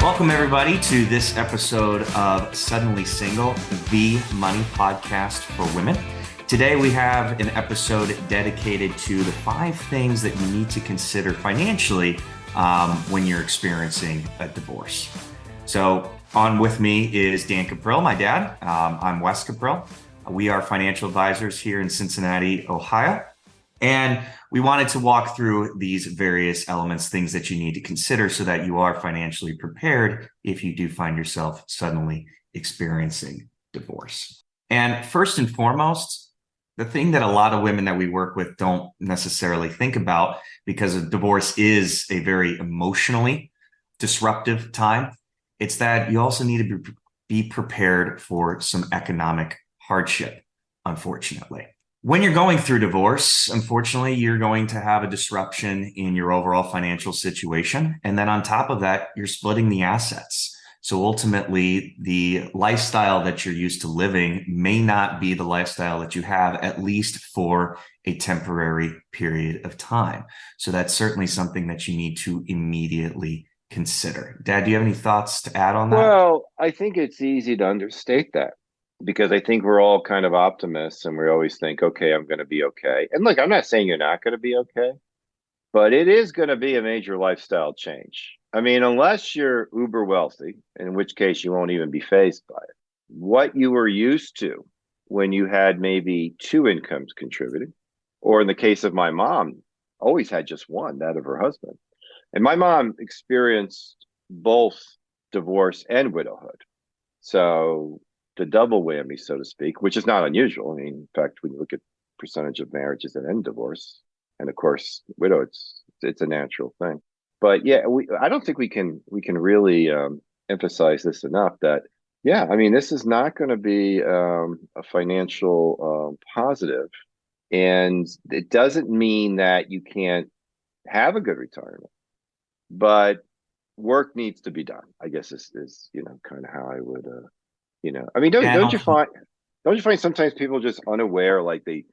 Welcome, everybody, to this episode of Suddenly Single, the money podcast for women. Today, we have an episode dedicated to the 5 things that you need to consider financially when you're experiencing a divorce. So on with me is Dan Caprill, my dad. I'm Wes Caprill. We are financial advisors here in Cincinnati, Ohio. And we wanted to walk through these various elements, things that you need to consider so that you are financially prepared if you do find yourself suddenly experiencing divorce. And first and foremost, the thing that a lot of women that we work with don't necessarily think about, because divorce is a very emotionally disruptive time, it's that you also need to be prepared for some economic hardship, unfortunately. When you're going through divorce, unfortunately, you're going to have a disruption in your overall financial situation. And then on top of that, you're splitting the assets. So ultimately, the lifestyle that you're used to living may not be the lifestyle that you have, at least for a temporary period of time. So that's certainly something that you need to immediately consider. Dad, do you have any thoughts to add on that? Well, I think it's easy to understate that, because I think we're all kind of optimists and we always think, okay, I'm going to be okay. And look, I'm not saying you're not going to be okay, but it is going to be a major lifestyle change. I mean, unless you're uber wealthy, in which case you won't even be fazed by it. What you were used to when you had maybe 2 incomes contributing, or in the case of my mom, always had just one, that of her husband. And my mom experienced both divorce and widowhood. So the double whammy, so to speak, which is not unusual. I mean, in fact, when you look at percentage of marriages that end divorce, and of course, widow, it's a natural thing. But yeah, I don't think we can really emphasize this enough. That yeah, I mean, this is not going to be a financial positive, and it doesn't mean that you can't have a good retirement, but work needs to be done, I guess is kind of how I would I mean, don't you find sometimes people just unaware, like they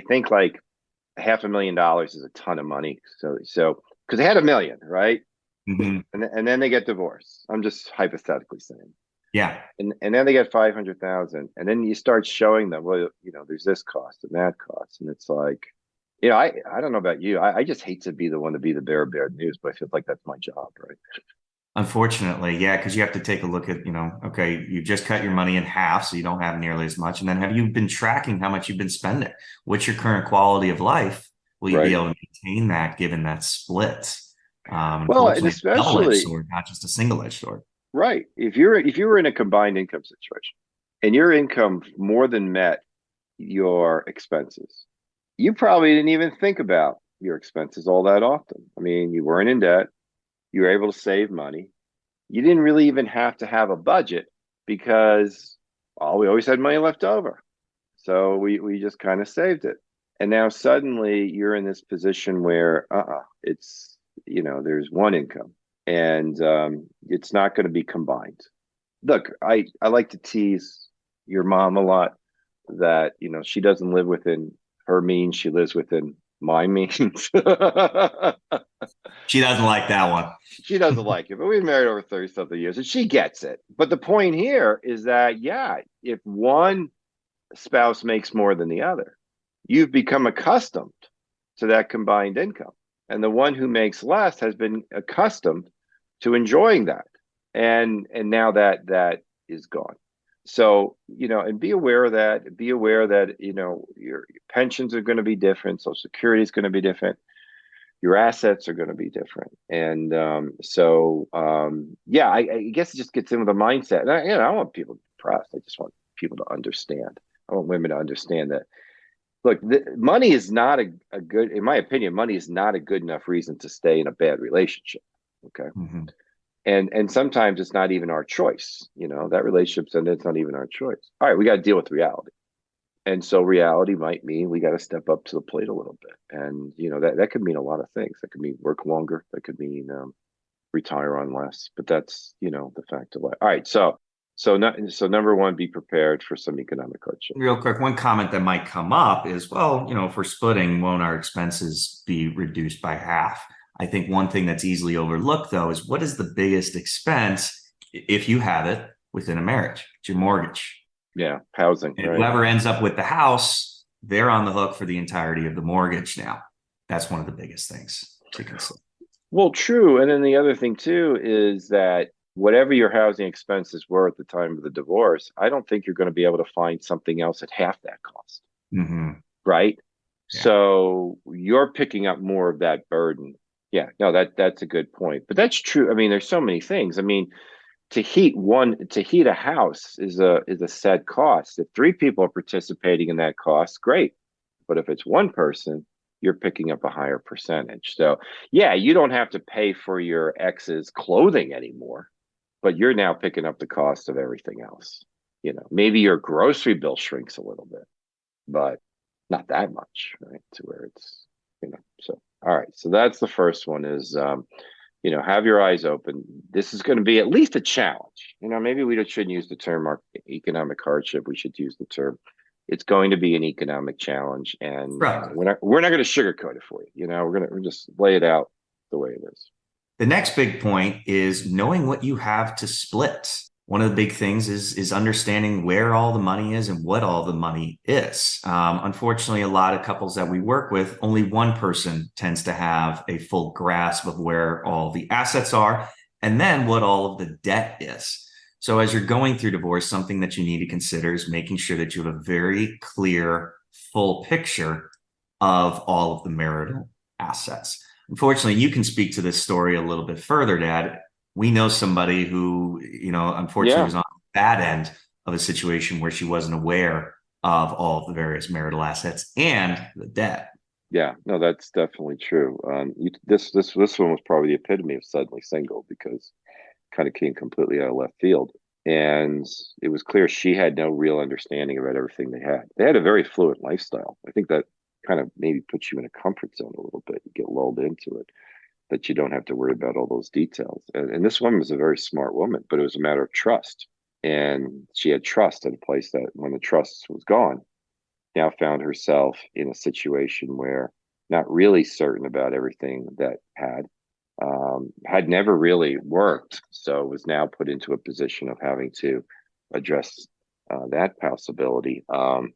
think like $500,000 is a ton of money, so because they had $1 million, right? Mm-hmm. And then they get divorced. I'm just hypothetically saying. Yeah. And then they get 500,000, and then you start showing them, well, there's this cost and that cost, and it's like, I don't know about you, I just hate to be the one to be the bearer of bad news, but I feel like that's my job, right? Unfortunately, yeah, because you have to take a look at, okay, you just cut your money in half, so you don't have nearly as much. And then have you been tracking how much you've been spending? What's your current quality of life? Will you be able to maintain that given that split? Well, and especially double-edged sword, not just a single-edged sword. Right. If you were in a combined income situation and your income more than met your expenses, you probably didn't even think about your expenses all that often. I mean, you weren't in debt. You were able to save money. You didn't really even have to have a budget because we always had money left over. So we just kind of saved it. And now suddenly you're in this position where it's, there's one income and it's not going to be combined. Look, I like to tease your mom a lot that, she doesn't live within her means. She lives within my means. She doesn't like that one. She doesn't like it, but we've been married over 30 something years and she gets it. But the point here is that, yeah, if one spouse makes more than the other, you've become accustomed to that combined income. And the one who makes less has been accustomed to enjoying that. And now that is gone. So, and be aware of that. Be aware that, your pensions are going to be different. Social Security is going to be different. Your assets are going to be different. And I guess it just gets in with a mindset. And I don't want people depressed. I just want people to understand. I want women to understand that, look, money is not a good, in my opinion, money is not a good enough reason to stay in a bad relationship. Okay. Mm-hmm. And sometimes it's not even our choice. That relationship's ended, it's not even our choice. All right, we got to deal with reality. And so reality might mean we got to step up to the plate a little bit. And, that could mean a lot of things. That could mean work longer. That could mean retire on less. But that's, the fact of life. All right. So number one, be prepared for some economic hardship. Real quick, one comment that might come up is, well, if we're splitting, won't our expenses be reduced by half? I think one thing that's easily overlooked, though, is what is the biggest expense if you have it within a marriage. It's your mortgage. Yeah, housing, And right? whoever ends up with the house, they're on the hook for the entirety of the mortgage now. That's one of the biggest things to consider. Well, true. And then the other thing too is that whatever your housing expenses were at the time of the divorce, I don't think you're going to be able to find something else at half that cost, Mm-hmm. right? Yeah. So you're picking up more of that burden. Yeah, no, that's a good point. But that's true. I mean, there's so many things. I mean, to heat a house is a set cost. If three people are participating in that cost, great. But if it's one person, you're picking up a higher percentage. So yeah, you don't have to pay for your ex's clothing anymore, but you're now picking up the cost of everything else. Maybe your grocery bill shrinks a little bit, but not that much, right? To where so all right. So that's the first one is have your eyes open. This is going to be at least a challenge. Maybe we shouldn't use the term economic hardship. We should use the term it's going to be an economic challenge, and Right. we're not going to sugarcoat it for you. We're just lay it out the way it is. The next big point is knowing what you have to split. One of the big things is understanding where all the money is and what all the money is. Unfortunately, a lot of couples that we work with, only one person tends to have a full grasp of where all the assets are and then what all of the debt is. So as you're going through divorce, something that you need to consider is making sure that you have a very clear, full picture of all of the marital assets. Unfortunately, you can speak to this story a little bit further, Dad. We know somebody who, unfortunately Yeah, was on the bad end of a situation where she wasn't aware of all of the various marital assets and the debt. yeah, no, that's definitely true. This one was probably the epitome of suddenly single because kind of came completely out of left field. And it was clear she had no real understanding about everything they had. They had a very fluid lifestyle. I think that kind of maybe puts you in a comfort zone a little bit. You get lulled into it, that you don't have to worry about all those details. And this woman was a very smart woman, but it was a matter of trust. And she had trust at a place that when the trust was gone, now found herself in a situation where not really certain about everything that had never really worked, so was now put into a position of having to address that possibility. And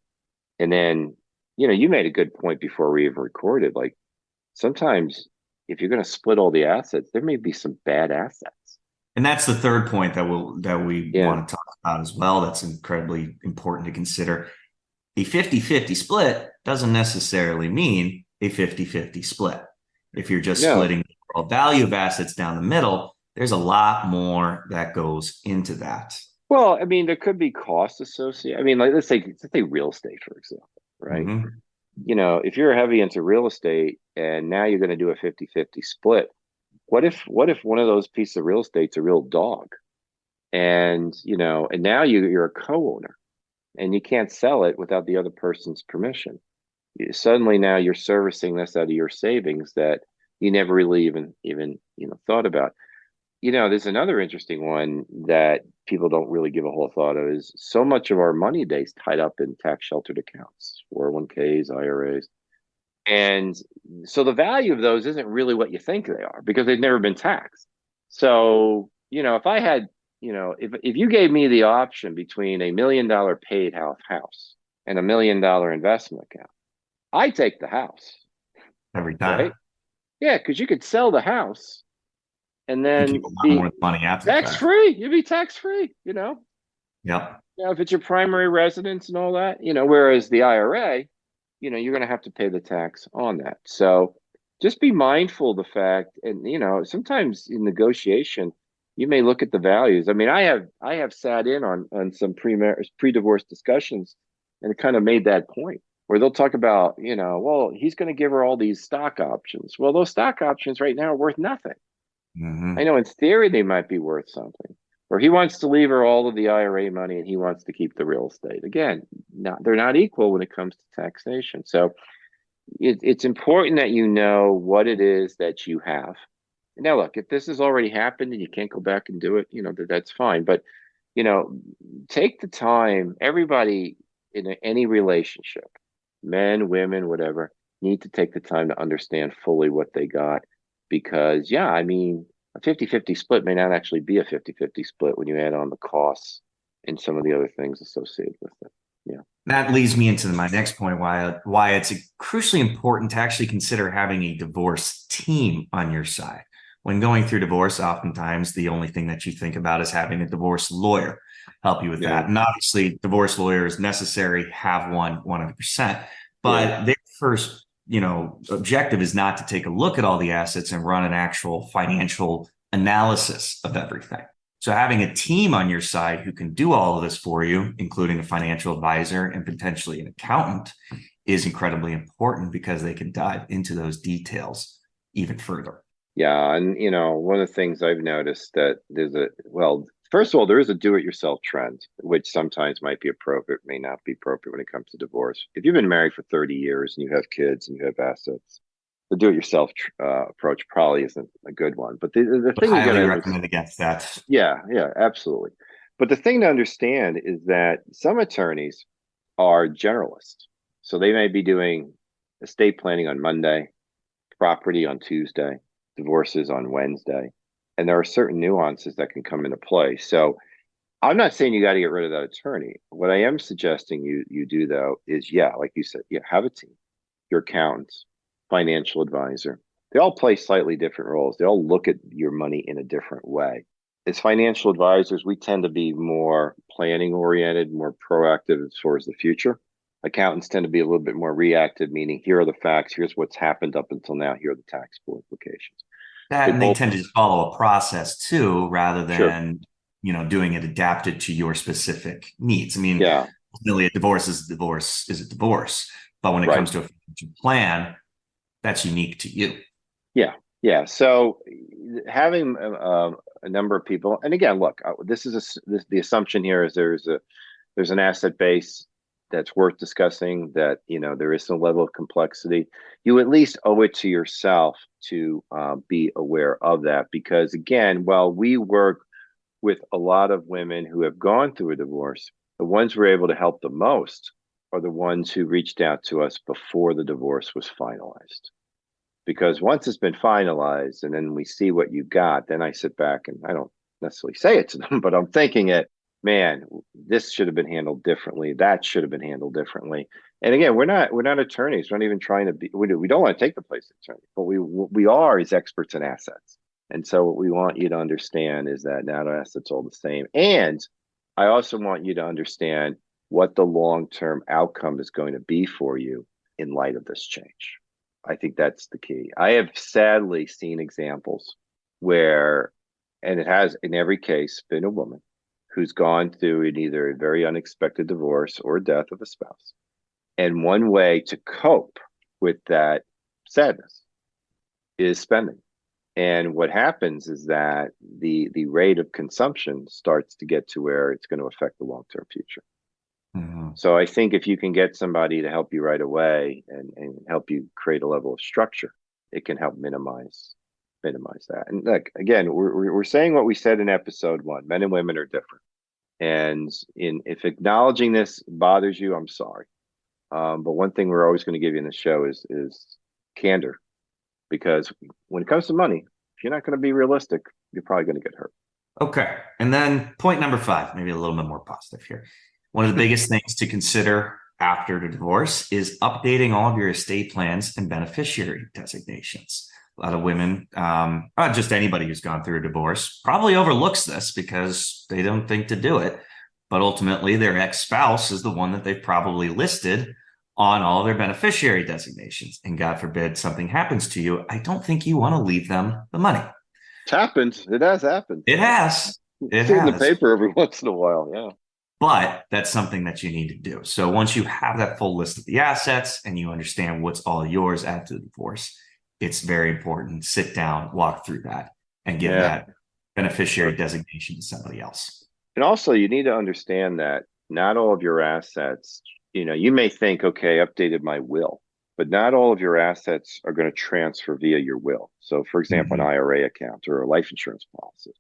then, you made a good point before we even recorded. Like sometimes, if you're going to split all the assets, there may be some bad assets. And that's the third point that we Yeah, want to talk about as well. That's incredibly important to consider. A 50-50 split doesn't necessarily mean a 50-50 split. If you're just no, splitting the overall value of assets down the middle, there's a lot more that goes into that. well, I mean, there could be costs associated. I mean, like let's say real estate, for example, right? Mm-hmm. If you're heavy into real estate and now you're going to do a 50-50 split, what if one of those pieces of real estate's a real dog, and now you're a co-owner and you can't sell it without the other person's permission. Suddenly now you're servicing this out of your savings that you never really even thought about. There's another interesting one that people don't really give a whole thought of is so much of our money today is tied up in tax sheltered accounts, 401ks, IRAs. And so the value of those isn't really what you think they are because they've never been taxed. So, if I had, if you gave me the option between $1 million paid house and $1 million investment account, I take the house, Every right? time. Yeah, because you could sell the house and And keep then a lot be more money after the tax fact. free. You'd be tax free. Yep. If it's your primary residence and all that, whereas the IRA, you're going to have to pay the tax on that. So just be mindful of the fact, and sometimes in negotiation, you may look at the values. I mean, I have sat in on some pre-divorce discussions, and it kind of made that point where they'll talk about, well, he's going to give her all these stock options. Well, those stock options right now are worth nothing. I Mm-hmm. know in theory they might be worth something. Or he wants to leave her all of the IRA money and he wants to keep the real estate. Again, they're not equal when it comes to taxation. So it's important that you know what it is that you have. Now, look, if this has already happened and you can't go back and do it, that's fine. But, you know, take the time. Everybody in any relationship, men, women, whatever, need to take the time to understand fully what they got. Because, yeah, I mean, A 50-50 split may not actually be a 50-50 split when you add on the costs and some of the other things associated with it. Yeah. That leads me into my next point, why it's crucially important to actually consider having a divorce team on your side. When going through divorce, oftentimes the only thing that you think about is having a divorce lawyer help you with Yeah. that. And obviously, divorce lawyer is necessary, have one 100%. Yeah. But their first, objective is not to take a look at all the assets and run an actual financial analysis of everything. So having a team on your side who can do all of this for you, including a financial advisor and potentially an accountant, is incredibly important because they can dive into those details even further. Yeah. And, one of the things I've noticed that first of all, there is a do-it-yourself trend, which sometimes might be appropriate, may not be appropriate when it comes to divorce. If you've been married for 30 years and you have kids and you have assets, the do-it-yourself approach probably isn't a good one. But the But thing you got highly to recommend against that. yeah, absolutely. But the thing to understand is that some attorneys are generalists. So they may be doing estate planning on Monday, property on Tuesday, divorces on Wednesday. And there are certain nuances that can come into play. So I'm not saying you got to get rid of that attorney. What I am suggesting you do though is, like you said, have a team, your accountants, financial advisor. They all play slightly different roles. They all look at your money in a different way. As financial advisors, we tend to be more planning oriented, more proactive as far as the future. Accountants tend to be a little bit more reactive, meaning here are the facts, here's what's happened up until now, here are the taxable implications. That They and they both tend to just follow a process too, rather sure, than doing it adapted to your specific needs. I mean, yeah, ultimately, a divorce is a divorce is a divorce, but when it right, comes to a financial plan, that's unique to you. yeah. So having a number of people, and again, look, the assumption here is there's an asset base that's worth discussing, that there is some level of complexity. You at least owe it to yourself to be aware of that, because again, while we work with a lot of women who have gone through a divorce, the ones we're able to help the most are the ones who reached out to us before the divorce was finalized. Because once it's been finalized and then we see what you got, then I sit back and I don't necessarily say it to them, but I'm thinking it, man, this should have been handled differently. That should have been handled differently. And again, we're not attorneys. We're not even trying to be. We don't want to take the place of attorney, but we are as experts in assets. And so what we want you to understand is that not assets all the same. And I also want you to understand what the long-term outcome is going to be for you in light of this change. I think that's the key. I have sadly seen examples where, and it has in every case been a woman who's gone through either a very unexpected divorce or death of a spouse. And one way to cope with that sadness is spending. And what happens is that the rate of consumption starts to get to where it's going to affect the long-term future. Mm-hmm. So I think if you can get somebody to help you right away and help you create a level of structure, it can help minimize that. And look, again, we're saying what we said in episode 1: men and women are different. And if acknowledging this bothers you, I'm sorry. But one thing we're always going to give you in the show is candor, because when it comes to money, if you're not going to be realistic, you're probably going to get hurt. Okay. And then point number 5, maybe a little bit more positive here. One of the biggest things to consider after the divorce is updating all of your estate plans and beneficiary designations. A lot of women, not just anybody who's gone through a divorce, probably overlooks this because they don't think to do it. But ultimately, their ex-spouse is the one that they've probably listed on all their beneficiary designations. And God forbid something happens to you, I don't think you want to leave them the money. It's happened. It has happened. It has. It See it in the has. paper every once in a while. Yeah. But that's something that you need to do. So once you have that full list of the assets and you understand what's all yours after the divorce, it's very important. Sit down, walk through that, and give that beneficiary designation to somebody else. And also, you need to understand that not all of your assets, you may think, okay, I updated my will, but not all of your assets are going to transfer via your will. So, for example, an IRA account or a life insurance policy,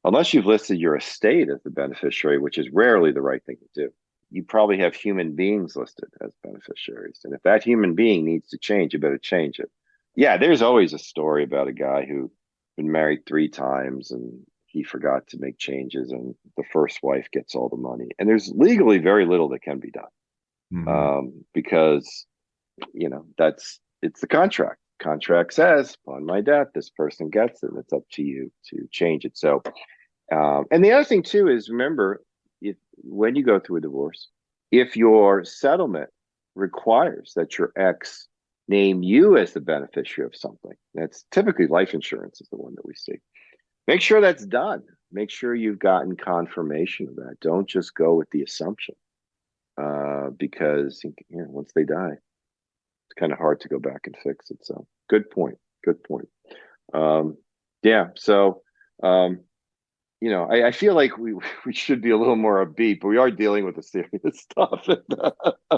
unless you've listed your estate as the beneficiary, which is rarely the right thing to do, you probably have human beings listed as beneficiaries. And if that human being needs to change, you better change it. Yeah, there's always a story about a guy who been married 3 times, and he forgot to make changes, and the first wife gets all the money. And there's legally very little that can be done, Mhm. because it's the contract. Contract says, upon my death, this person gets it, and it's up to you to change it. So, and the other thing too is, remember, if when you go through a divorce, if your settlement requires that your ex name you as the beneficiary of something, that's typically life insurance is the one that we see. Make sure that's done. Make sure you've gotten confirmation of that. Don't just go with the assumption, because once they die, it's kind of hard to go back and fix it. So good point. Good point. Yeah. So, I feel like we should be a little more upbeat, but we are dealing with the serious stuff.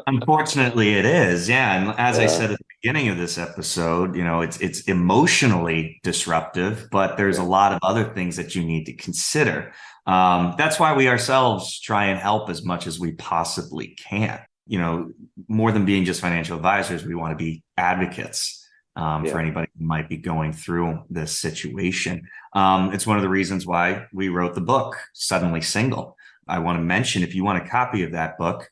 Unfortunately, it is. Yeah. And as I Yeah. said at the beginning of this episode, it's emotionally disruptive, but there's a Yeah. lot of other things that you need to consider. That's why we ourselves try and help as much as we possibly can. More than being just financial advisors, we want to be advocates for Yeah. anybody who might be going through this situation. It's one of the reasons why we wrote the book, Suddenly Single. I want to mention, if you want a copy of that book,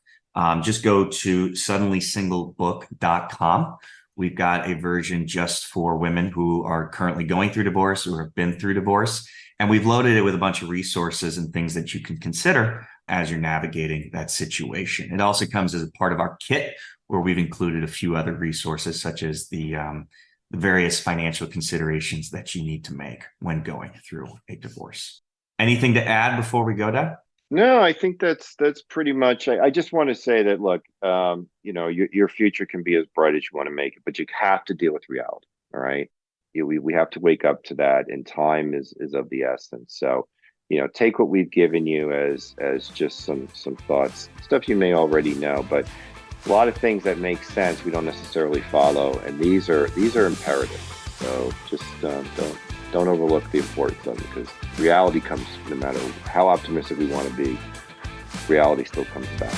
just go to suddenlysinglebook.com. We've got a version just for women who are currently going through divorce or have been through divorce. And we've loaded it with a bunch of resources and things that you can consider as you're navigating that situation. It also comes as a part of our kit, where we've included a few other resources, such as the various financial considerations that you need to make when going through a divorce. Anything to add before we go, Deb? No, I think that's pretty much. I just want to say that, look, your future can be as bright as you want to make it, but you have to deal with reality. All right, we have to wake up to that, and time is of the essence. So, take what we've given you as just some thoughts, stuff you may already know, but a lot of things that make sense we don't necessarily follow, and these are imperative. So just don't overlook the importance of it, because reality comes, no matter how optimistic we want to be, reality still comes back.